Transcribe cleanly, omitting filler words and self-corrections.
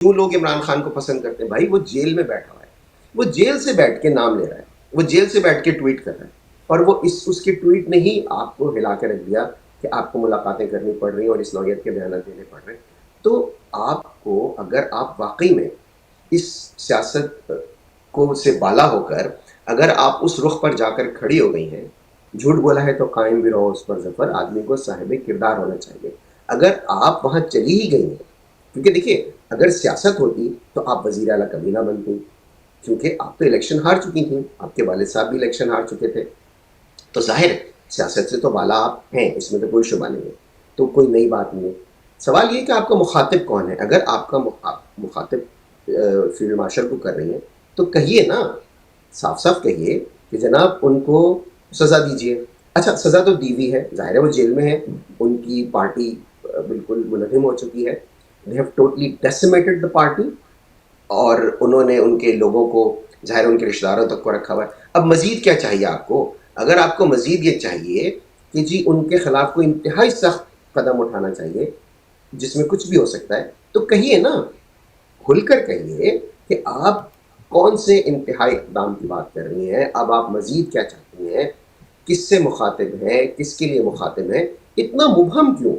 جو لوگ عمران خان کو پسند کرتے ہیں بھائی وہ جیل میں بیٹھا ہوا ہے، وہ جیل سے بیٹھ کے نام لے رہا ہے، وہ جیل سے بیٹھ کے ٹویٹ کر رہا ہے، اور وہ اس کے ٹویٹ نے ہی آپ کو ہلا کے رکھ دیا کہ آپ کو ملاقاتیں کرنی پڑ رہی ہیں اور اس نوعیت کے بیانات دینے پڑ رہے ہیں. تو آپ کو اگر آپ واقعی میں اس سیاست کو سے بالا ہو کر اگر آپ اس رخ پر جا کر کھڑی ہو گئی ہیں، جھوٹ بولا ہے تو قائم بھی رہو اس پر ظفر، آدمی کو صاحب کردار ہونا چاہیے. اگر آپ وہاں چلی ہی گئی ہیں، کیونکہ دیکھیے اگر سیاست ہوتی تو آپ وزیر اعلیٰ کبھی نہ بنتی، کیونکہ آپ تو الیکشن ہار چکی تھیں، آپ کے والد صاحب بھی الیکشن ہار چکے تھے. تو ظاہر ہے سیاست سے تو بالا آپ ہیں، اس میں تو کوئی شبہ نہیں ہے، تو کوئی نئی بات نہیں ہے. سوال یہ کہ آپ کا مخاطب کون ہے. اگر آپ کا مخاطب فیلڈ مارشل کو کر رہی ہیں تو کہیے نا، صاف صاف کہیے کہ جناب ان کو سزا دیجیے. اچھا سزا تو دی ہوئی ہے، ظاہر ہے وہ جیل میں ہے، ان کی پارٹی بالکل منہدم ہو چکی ہے. they have totally decimated the party، اور انہوں نے ان کے لوگوں کو ظاہر ان کے رشتہ داروں تک کو رکھا ہوا ہے. اب مزید کیا چاہیے آپ کو؟ اگر آپ کو مزید یہ چاہیے کہ جی ان کے خلاف کوئی انتہائی سخت قدم اٹھانا چاہیے جس میں کچھ بھی ہو سکتا ہے، تو کہیے نا، کھل کر کہیے کہ آپ کون سے انتہائی اقدام کی بات کر رہی ہیں، اب آپ مزید کیا چاہتی ہیں، کس سے مخاطب ہیں، کس کے لیے مخاطب ہیں، اتنا مبہم کیوں؟